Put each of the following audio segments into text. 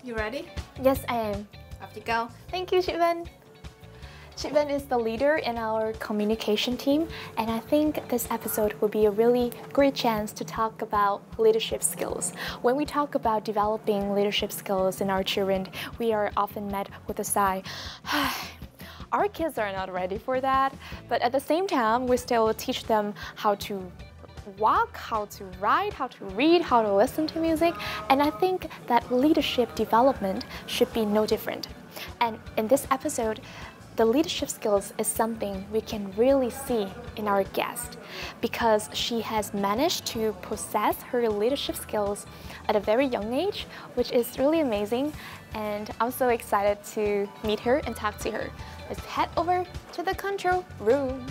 You ready? Yes, I am. Off you go. Thank you, Vân. Vân is the leader in our communication team, and I think this episode will be a really great chance to talk about leadership skills. When we talk about developing leadership skills in our children, we are often met with a sigh. Our kids are not ready for that, but at the same time, we still teach them how to walk, how to write, how to read, how to listen to music, and I think that leadership development should be no different. And in this episode, the leadership skills is something we can really see in our guest because she has managed to possess her leadership skills at a very young age, which is really amazing, and I'm so excited to meet her and talk to her. Let's head over to the control room.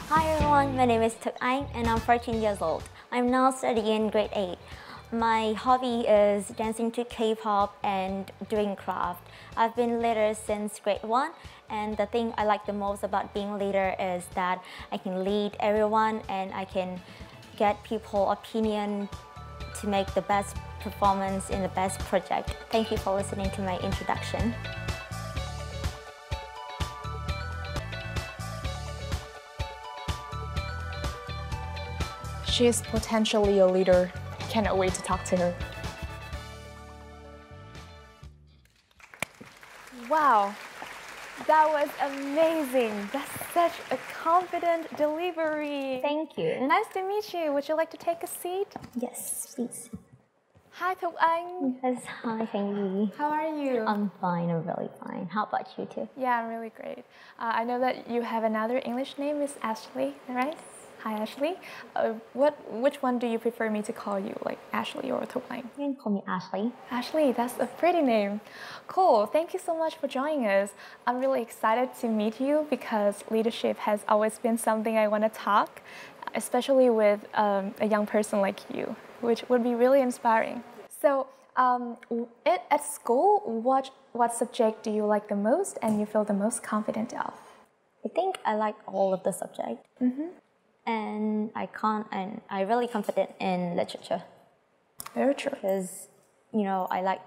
Hi everyone, my name is Anh and I'm 14 years old. I'm now studying grade 8. My hobby is dancing to K-pop and doing craft. I've been leader since grade 1, and the thing I like the most about being leader is that I can lead everyone and I can get people's opinion to make the best performance in the best project. Thank you for listening to my introduction. She is potentially a leader. Cannot wait to talk to her. Wow, that was amazing. That's such a confident delivery. Thank you. Nice to meet you. Would you like to take a seat? Yes, please. Hi, Anh. Yes, hi, Thanh. How are you? I'm fine, I'm really fine. How about you too? Yeah, I'm really great. I know that you have another English name, is Ashley, right? Hi, Ashley. Which one do you prefer me to call you, like Ashley or Anh? You can call me Ashley. Ashley, that's a pretty name. Cool, thank you so much for joining us. I'm really excited to meet you because leadership has always been something I want to talk, especially with a young person like you, which would be really inspiring. So, at school, what subject do you like the most and you feel the most confident of? I think I like all of the subjects. And I'm really confident in literature. Literature. Because, you know, I like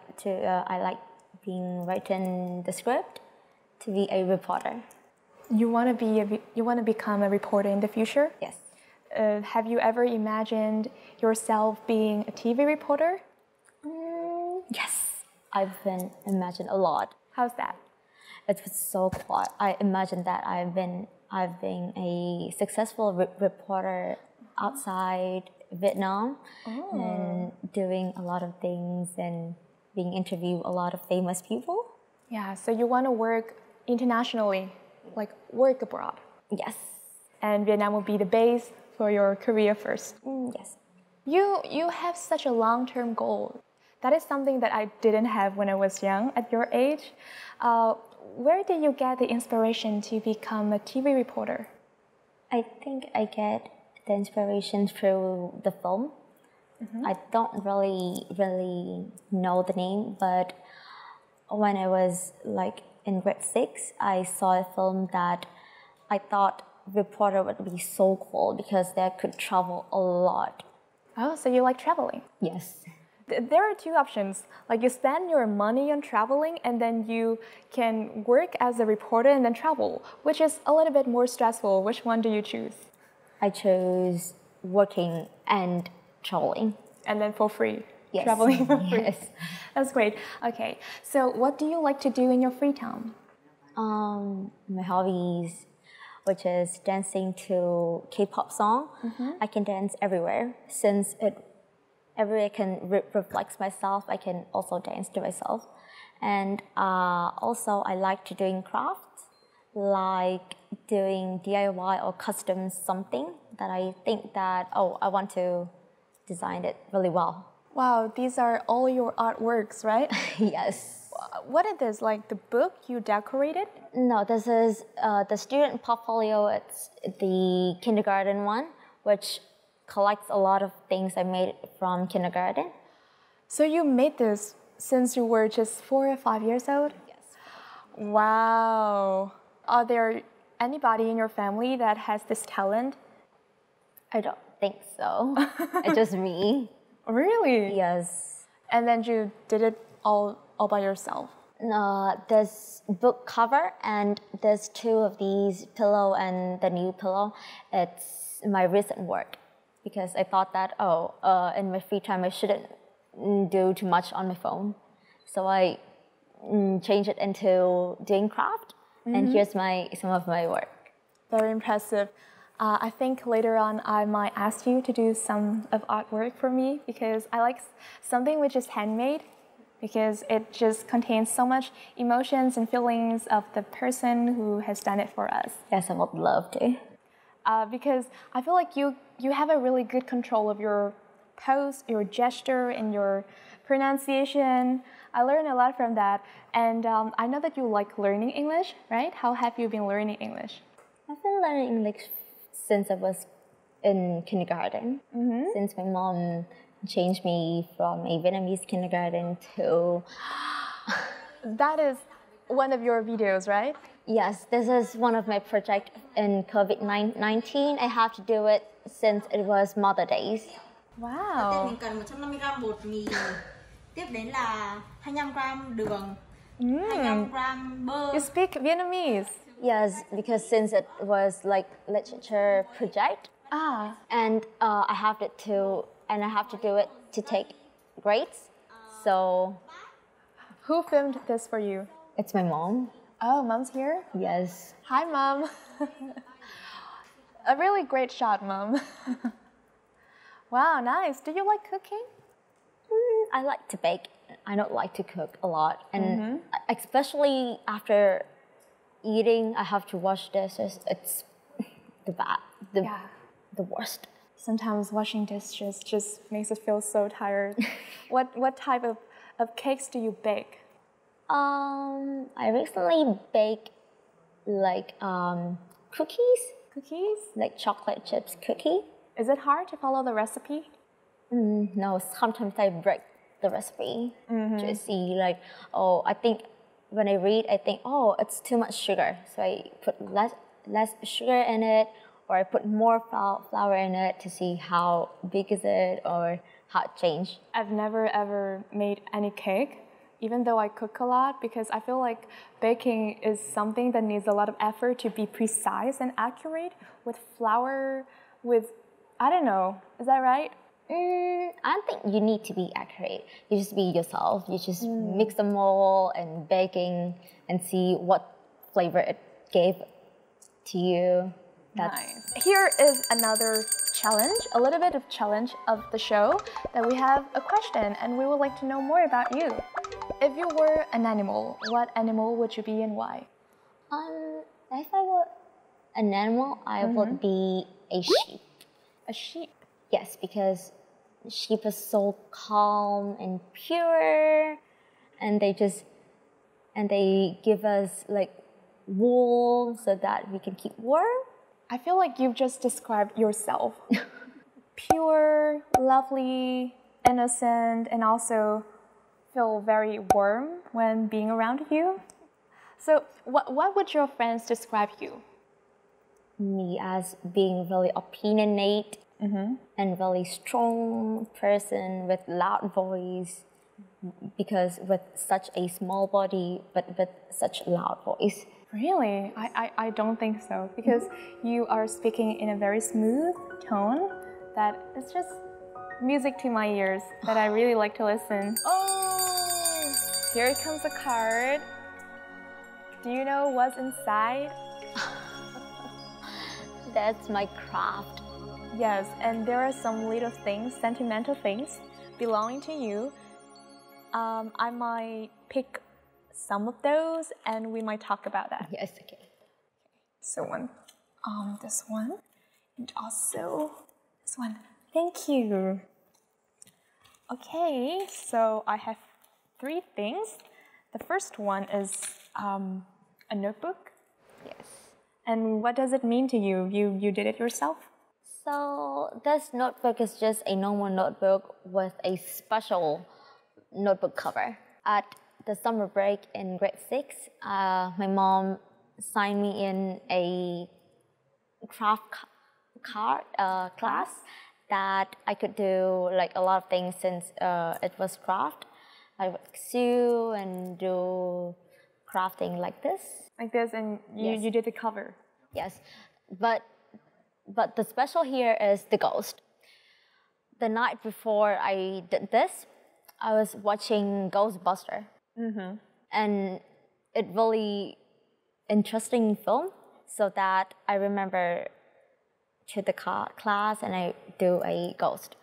being written the script to be a reporter. You want to become a reporter in the future? Yes. Have you ever imagined yourself being a TV reporter? Yes, I've been imagined a lot. How's that? It was so cool. I imagined that I've been a successful reporter outside Vietnam and doing a lot of things and being interviewed a lot of famous people. Yeah, so you want to work internationally, like work abroad. Yes. And Vietnam will be the base for your career first. Yes. You have such a long-term goal. That is something that I didn't have when I was young at your age. Where did you get the inspiration to become a TV reporter? I think I get the inspiration through the film. I don't really know the name, but when I was like in grade 6, I saw a film that I thought reporter would be so cool because they could travel a lot. Oh, so you like traveling? Yes. There are two options. Like you spend your money on traveling and then you can work as a reporter and then travel, which is a little bit more stressful. Which one do you choose? I chose working and traveling. And then for free? Yes. Traveling for free? Yes. That's great. Okay, so what do you like to do in your free time? My hobbies, which is dancing to K-pop song. I can dance everywhere since everywhere I can reflect myself. I can also dance to myself. And also I like to doing crafts, like doing DIY or custom something that I think that, oh, I want to design it really well. Wow, these are all your artworks, right? Yes. What is this, like the book you decorated? No, this is the student portfolio. It's the kindergarten one, which collects a lot of things I made from kindergarten. So you made this since you were just 4 or 5 years old? Yes. Wow. Are there anybody in your family that has this talent? I don't think so. It's just me. Really? Yes. And then you did it all by yourself? This book cover and there's 2 of these pillow and the new pillow. It's my recent work because I thought that, in my free time I shouldn't do too much on my phone. So I changed it into doing craft, and here's some of my work. Very impressive. I think later on I might ask you to do some of artwork for me because I like something which is handmade because it just contains so much emotions and feelings of the person who has done it for us. Yes, I would love to. Because I feel like you have a really good control of your pose, your gesture, and your pronunciation. I learned a lot from that. And I know that you like learning English, right? How have you been learning English? I've been learning English since I was in kindergarten. Since my mom changed me from a Vietnamese kindergarten to... That is one of your videos, right? Yes, this is one of my projects in COVID-19. I have to do it since it was Mother Days. Wow. Mình cần 150g bột mì, tiếp đến là 25g đường, 25g bơ. You speak Vietnamese? Yes, because since it was like literature project, and I have to do it to take grades. So, who filmed this for you? It's my mom. Oh, mom's here? Yes. Hi, mom. A really great shot, mom. Wow, nice. Do you like cooking? I like to bake. I don't like to cook a lot, and especially after eating, I have to wash dishes. It's the worst. Sometimes washing dishes just makes us feel so tired. What type of cakes do you bake? I recently baked like cookies. Cookies? Like chocolate chips cookie. Is it hard to follow the recipe? No, sometimes I break the recipe to see like, I think when I read, I think, it's too much sugar. So I put less sugar in it, or I put more flour in it to see how big is it or how it changed. I've never ever made any cake, even though I cook a lot, because I feel like baking is something that needs a lot of effort to be precise and accurate with flour, I don't know, is that right? I don't think you need to be accurate. You just be yourself. You just mix them all and baking and see what flavor it gave to you. Nice. Here is another challenge, a little bit of challenge of the show, that we have a question and we would like to know more about you. If you were an animal, what animal would you be and why? If I were an animal, I would be a sheep. A sheep? Yes, because sheep are so calm and pure, and they give us like wool so that we can keep warm. I feel like you've just described yourself. Pure, lovely, innocent, and also feel very warm when being around you. So what would your friends describe you? Me as being really opinionate and really strong person with loud voice, because with such a small body but with such loud voice. Really? I don't think so, because you are speaking in a very smooth tone that is just music to my ears that I really like to listen. Oh, here comes a card. Do you know what's inside? That's my craft. Yes, and there are some little things, sentimental things, belonging to you. I might pick some of those and we might talk about that. Yes, okay. So this one, and also this one. Thank you. Okay, so I have 3 things. The first one is a notebook. Yes. And what does it mean to you? You did it yourself? So this notebook is just a normal notebook with a special notebook cover. At the summer break in grade 6, my mom signed me in a craft class that I could do like a lot of things since it was craft. I would sew and do crafting like this. Like this, and you did the cover. Yes, but the special here is the ghost. The night before I did this, I was watching Ghostbuster, and it really interesting film. So that I remember to the class, and I do a ghost.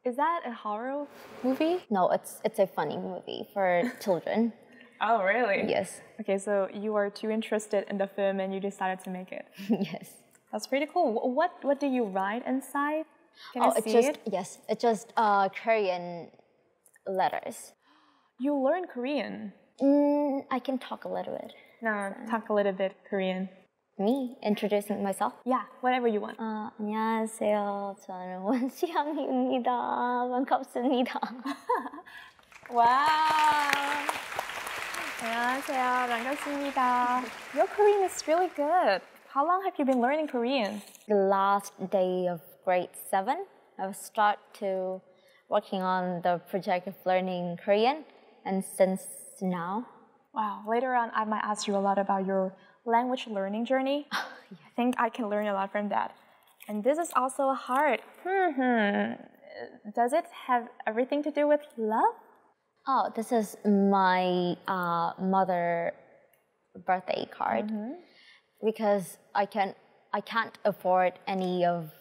Is that a horror movie? No, it's a funny movie for children. Oh, really? Yes. Okay, so you were too interested in the film and you decided to make it. Yes. That's pretty cool. What do you write inside? Can I see it? Yes, it's just Korean letters. You learn Korean? I can talk a little bit. No, talk a little bit Korean. Me introducing myself? Yeah, whatever you want. 안녕하세요. 저는 원시향입니다. 반갑습니다. Wow. 안녕하세요. 반갑습니다. Your Korean is really good. How long have you been learning Korean? The last day of grade 7, I start to working on the project of learning Korean, and since now. Wow. Later on, I might ask you a lot about your language learning journey. I think I can learn a lot from that. And this is also hard. Does it have everything to do with love? Oh, this is my mother birthday card, because I can't afford any of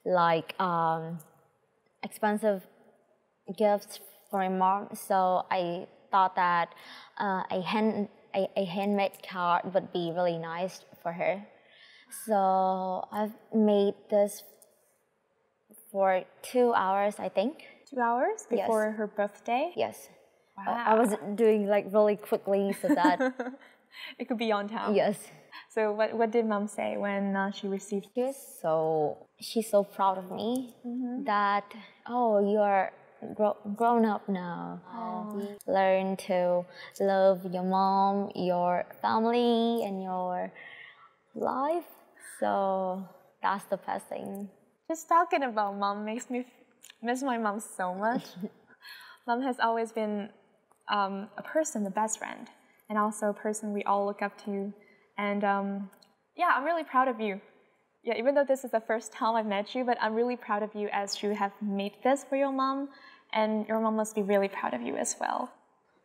like expensive gifts for my mom, so I thought that a handmade card would be really nice for her. So I've made this for 2 hours, I think. 2 hours before her birthday? Yes. Wow. I was doing like really quickly so that it could be on time. Yes. So what did mom say when she received it? She's so proud of me that, oh, you are grown up now. Learn to love your mom, your family, and your life. So that's the best thing. Just talking about mom makes me miss my mom so much. Mom has always been a person, the best friend, and also a person we all look up to. And yeah, I'm really proud of you. Yeah, even though this is the first time I've met you, but I'm really proud of you as you have made this for your mom, and your mom must be really proud of you as well.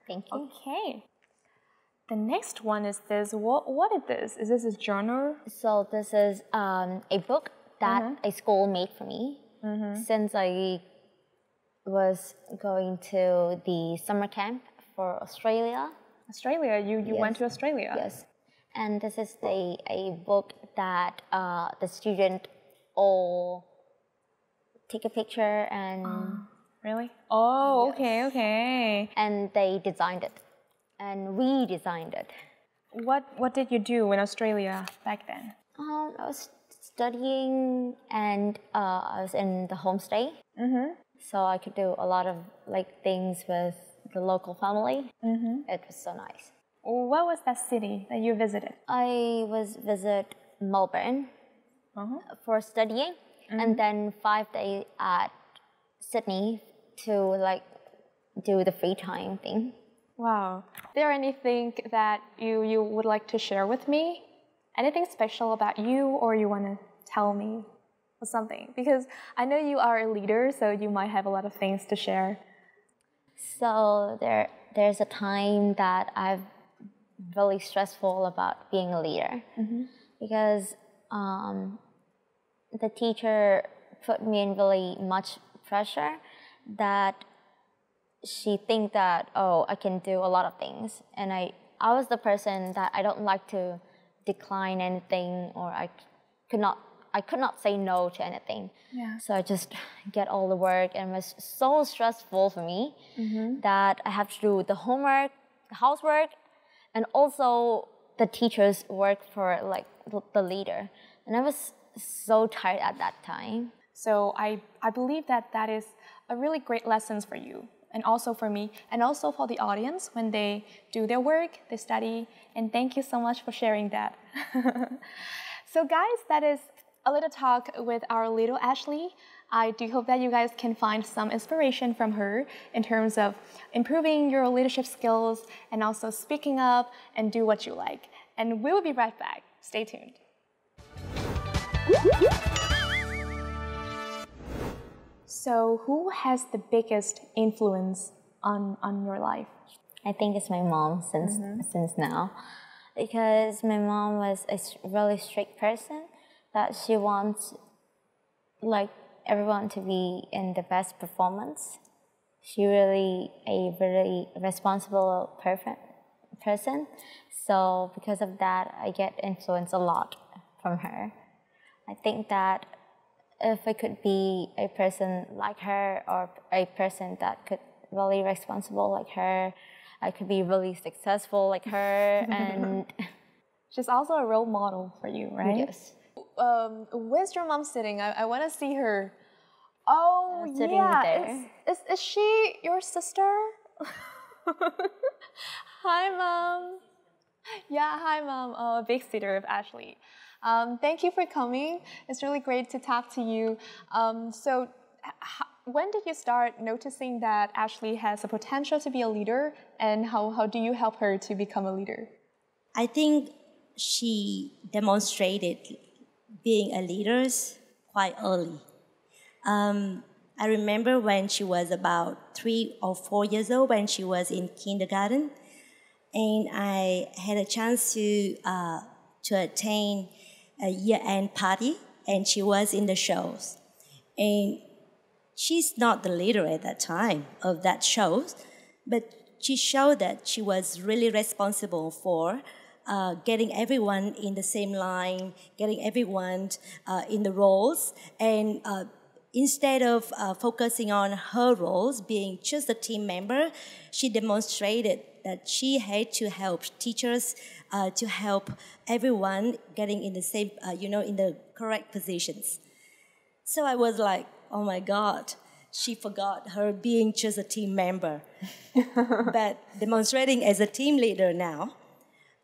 Thank you. Okay. The next one is this. What is this? Is this a journal? So this is a book that a school made for me. Since I was going to the summer camp for Australia. Australia? You went to Australia? Yes. And this is a book that the student all take a picture and... Really? Oh, yes. Okay. And they designed it. And we designed it. What did you do in Australia back then? I was studying, and I was in the homestay. So I could do a lot of like things with the local family. It was so nice. What was that city that you visited? I visit Melbourne for studying, and then 5 days at Sydney to like do the free time thing. Wow. Is there anything that you would like to share with me? Anything special about you, or you want to tell me or something? Because I know you are a leader, so you might have a lot of things to share. So there's a time that I've really stressful about being a leader, because the teacher put me in really much pressure that she think that, oh, I can do a lot of things, and I was the person that I don't like to decline anything, or I could not say no to anything. Yeah. So I just get all the work, and it was so stressful for me that I have to do the homework, the housework, and also the teacher's work for like the leader. And I was so tired at that time. So I believe that is a really great lesson for you, and also for me, and also for the audience when they do their work, they study, and thank you so much for sharing that. So guys, that is a little talk with our little Ashley. I do hope that you guys can find some inspiration from her in terms of improving your leadership skills and also speaking up and do what you like. And we will be right back. Stay tuned. So who has the biggest influence on your life? I think it's my mom since now, because my mom was a really strict person, that she wants like everyone to be in the best performance. She really a very responsible person. So because of that, I get influenced a lot from her. I think that if I could be a person like her, or a person that could really responsible like her, I could be really successful like her. And she's also a role model for you, right? Yes. Where's your mom sitting? I want to see her. Oh, sitting yeah. there. Is she your sister? Hi, Mom. Yeah, hi, Mom. Big sister of Ashley. Thank you for coming. It's really great to talk to you. So when did you start noticing that Ashley has a potential to be a leader, and how do you help her to become a leader? I think she demonstrated being a leader quite early. I remember when she was about 3 or 4 years old, when she was in kindergarten, and I had a chance to attend a year-end party, and she was in the shows. And she's not the leader at that time of that show, but she showed that she was really responsible for getting everyone in the same line, getting everyone in the roles, and instead of focusing on her roles, being just a team member, she demonstrated that she had to help teachers, to help everyone getting in the same, in the correct positions. So I was like, oh my God, she forgot her being just a team member, but demonstrating as a team leader now.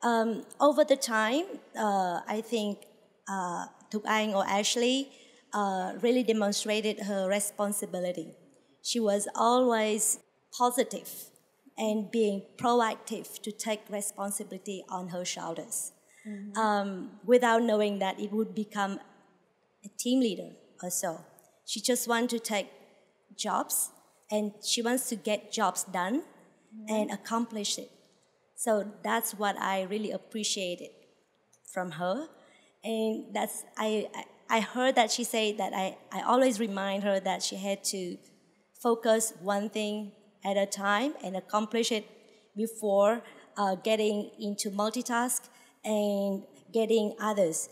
Over the time, I think Thục Anh or Ashley really demonstrated her responsibility. She was always positive and being proactive to take responsibility on her shoulders, without knowing that it would become a team leader or so. She just wants to take jobs, and she wants to get jobs done and accomplish it. So that's what I really appreciated from her. And that's, I heard that she said that I always remind her that she had to focus one thing at a time and accomplish it before getting into multitask and getting others,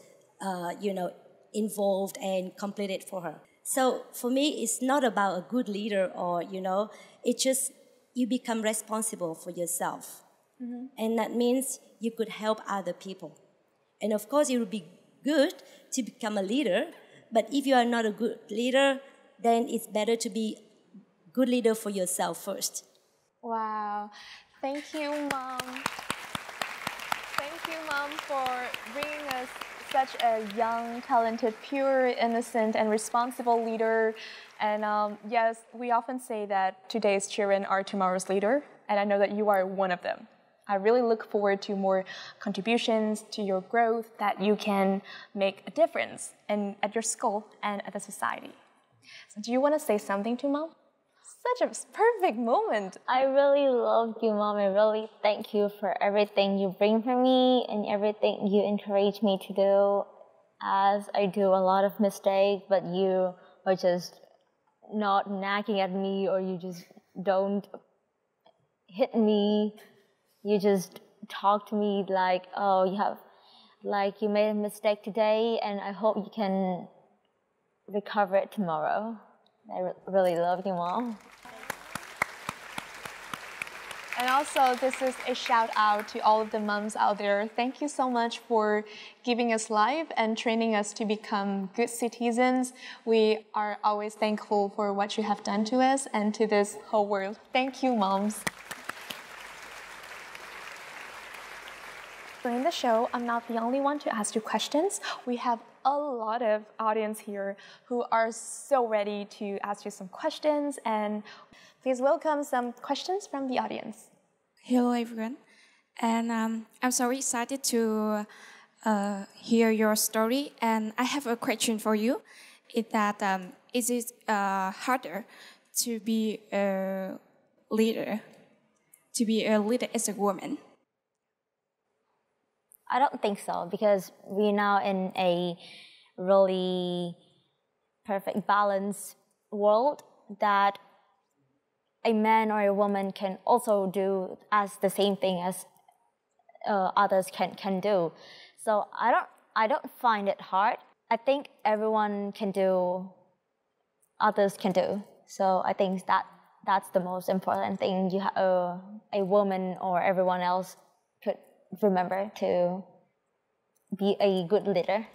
involved and complete it for her. So for me, it's not about a good leader or, it's just you become responsible for yourself. And that means you could help other people. And of course, it would be good to become a leader, but if you are not a good leader, then it's better to be a good leader for yourself first. Wow. Thank you, Mom. Thank you, Mom, for bringing us such a young, talented, pure, innocent, and responsible leader. And yes, we often say that today's children are tomorrow's leader, and I know that you are one of them. I really look forward to more contributions to your growth, that you can make a difference at your school and at the society. So do you want to say something to Mom? Such a perfect moment. I really love you, Mom. I really thank you for everything you bring for me and everything you encourage me to do. As I do a lot of mistakes, but you are just not nagging at me, or you just don't hit me. You just talk to me like, oh, you have Like you made a mistake today, and I hope you can recover it tomorrow. I really love you, Mom. And also, this is a shout out to all of the moms out there. Thank you so much for giving us life and training us to become good citizens. We are always thankful for what you have done to us and to this whole world. Thank you, moms. During the show, I'm not the only one to ask you questions. We have a lot of audience here who are so ready to ask you some questions, and please welcome some questions from the audience. Hello everyone, and I'm so excited to hear your story, and I have a question for you. Is it harder to be a leader as a woman? I don't think so, because we're now in a really perfect balanced world that a man or a woman can also do as the same thing as others can do. So I don't find it hard. I think everyone can do, others can do. So I think that's the most important thing a woman or everyone else could remember to be a good leader.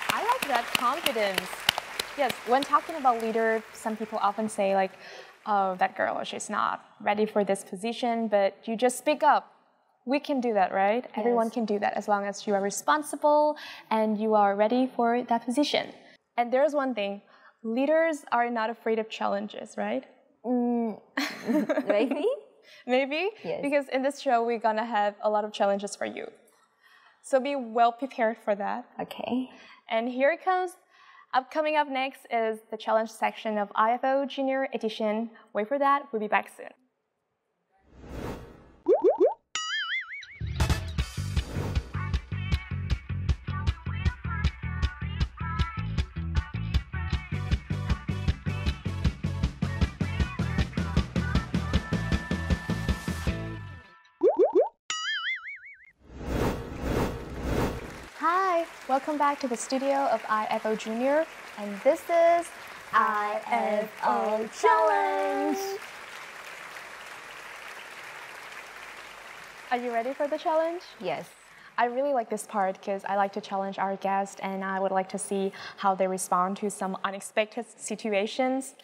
I like that confidence. Yes, when talking about leader, some people often say like, oh, that girl, she's not ready for this position, but you just speak up. We can do that, right? Yes. Everyone can do that as long as you are responsible and you are ready for that position. And there's one thing, leaders are not afraid of challenges, right? Maybe? Maybe? Yes. Because in this show, we're gonna have a lot of challenges for you. So be well prepared for that. Okay. And here it comes. Coming up next is the challenge section of IFO Junior Edition. Wait for that, we'll be back soon. Hi, welcome back to the studio of IFO Junior, and this is IFO Challenge! Are you ready for the challenge? Yes. I really like this part because I like to challenge our guests and I would like to see how they respond to some unexpected situations.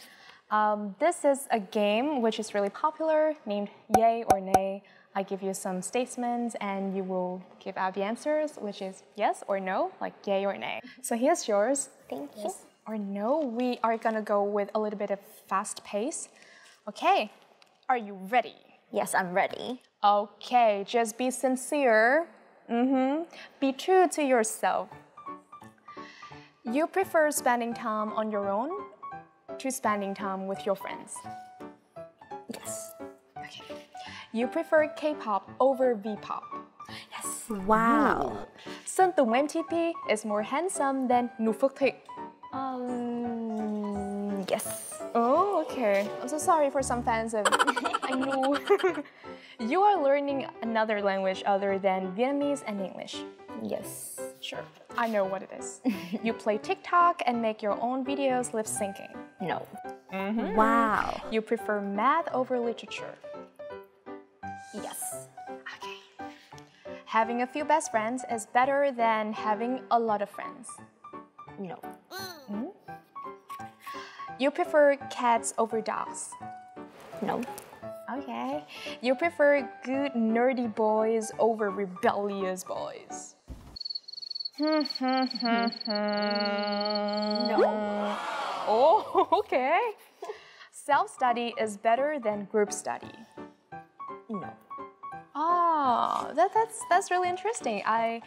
This is a game which is really popular named Yay or Nay. I give you some statements and you will give out the answers, which is yes or no, like yay or nay. So here's yours. Thank you. Yes or no. We are gonna go with a little bit of fast pace. Okay, are you ready? Yes, I'm ready. Okay, just be sincere. Be true to yourself. You prefer spending time on your own to spending time with your friends? Yes. Okay. You prefer K-pop over V-pop? Yes. Wow. Sơn Tùng MTP is more handsome than Nu Phước Thịnh. Yes. Oh, okay. I'm so sorry for some fans of I know. You are learning another language other than Vietnamese and English. Yes. Sure, I know what it is. You play TikTok and make your own videos lip syncing. No. Wow. You prefer math over literature. Yes. Okay. Having a few best friends is better than having a lot of friends. No. You prefer cats over dogs. No. Okay. You prefer good nerdy boys over rebellious boys. No. Oh, okay. Self-study is better than group study. No. Oh, that's really interesting. I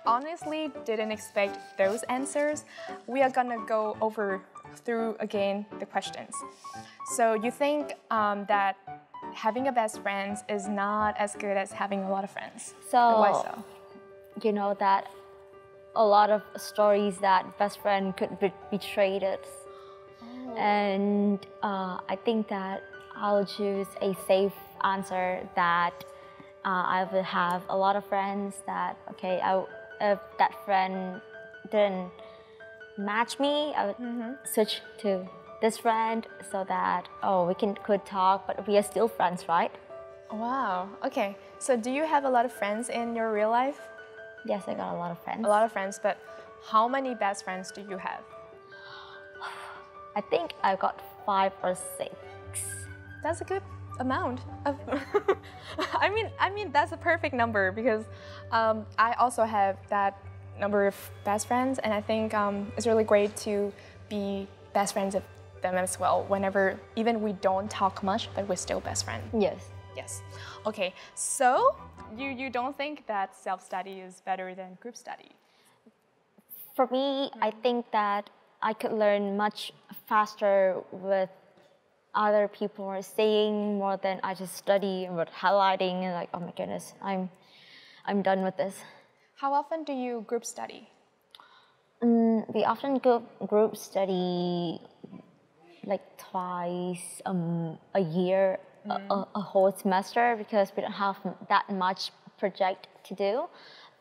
honestly didn't expect those answers. We are gonna go through again the questions. So you think that having a best friend is not as good as having a lot of friends? So, why so? You know that a lot of stories that best friend could betray us. Oh. And I think that I'll choose a safe answer that I will have a lot of friends that, okay, if that friend didn't match me, I would switch to this friend so that, oh, we could talk, but we are still friends, right? Wow, okay. So do you have a lot of friends in your real life? Yes, I got a lot of friends. A lot of friends, but how many best friends do you have? I think I got 5 or 6. That's a good amount of I mean that's a perfect number because I also have that number of best friends, and I think it's really great to be best friends with them as well whenever even we don't talk much, but we're still best friends. Yes. Okay, so you don't think that self-study is better than group study? For me, I think that I could learn much faster with other people are saying more than I just study and highlighting and like, oh my goodness, I'm done with this. How often do you group study? We often group study like twice a year, a whole semester, because we don't have that much project to do.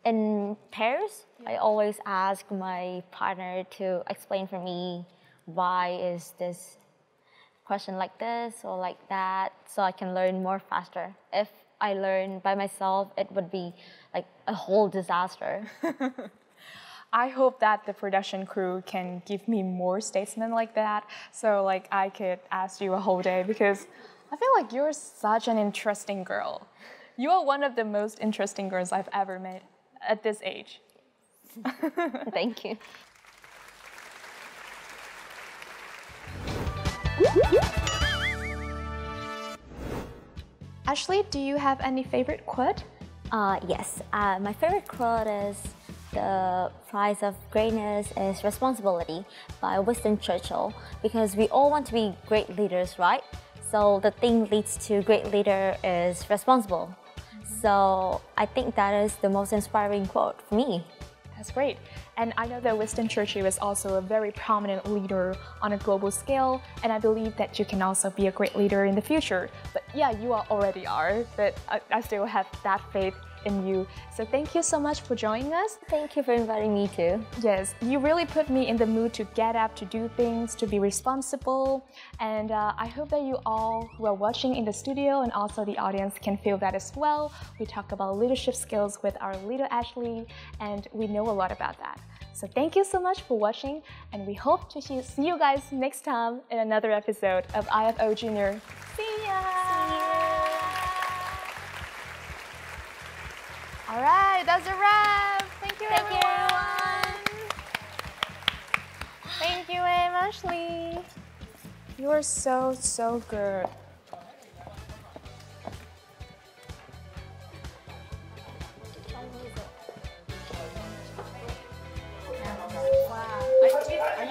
In pairs, I always ask my partner to explain for me why is this question like this or like that, so I can learn more faster. If I learn by myself, it would be like a whole disaster. I hope that the production crew can give me more statements like that, so like I could ask you a whole day, because I feel like you're such an interesting girl. You are one of the most interesting girls I've ever met at this age. Thank you. Ashley, do you have any favorite quote? Yes, my favorite quote is "The price of greatness is responsibility" by Winston Churchill, because we all want to be great leaders, right? So the thing leads to great leader is responsible. So I think that is the most inspiring quote for me. That's great. And I know that Winston Churchill is also a very prominent leader on a global scale, and I believe that you can also be a great leader in the future. But yeah, you already are, but I still have that faith in you. So thank you so much for joining us. Thank you for inviting me too. Yes, you really put me in the mood to get up, to do things, to be responsible. And I hope that you all who are watching in the studio and also the audience can feel that as well. We talk about leadership skills with our leader Ashley, and we know a lot about that. So thank you so much for watching, and we hope to see you guys next time in another episode of IFO Junior. See ya! All right, that's a wrap. Thank you, everyone. Thank you, Ashley. You are so good.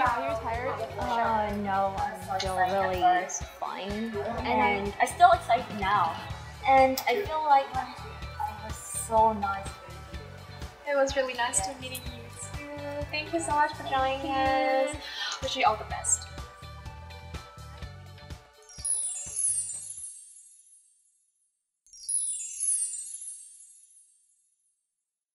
Are you tired? No, I'm still really fine, and I'm still excited now. And I feel like it was so nice. It was really nice to meeting you too. Thank you so much for joining us. Wish you all the best.